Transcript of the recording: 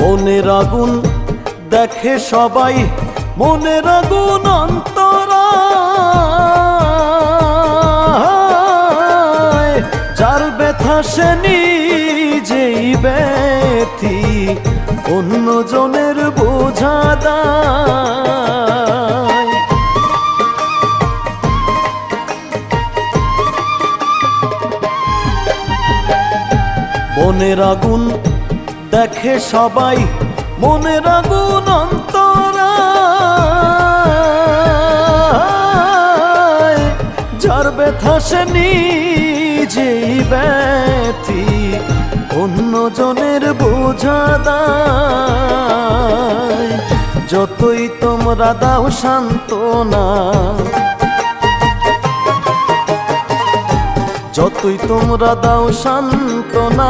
মনের আগুন দেখে সবাই, মনের আগুন অন্তরায়, যার ব্যথা সে নিজেই ব্যথী, অন্যজনের বোঝা দায়। মনের আগুন দেখে সবাই, মনের আগুন অন্তরায়, যার ব্যথা সে নিজেই ব্যথী, অন্যজনের বোঝা দায়। যতই তোমরা দাও সান্ত্বনা, যতই তোমরা দাও সান্ত্বনা,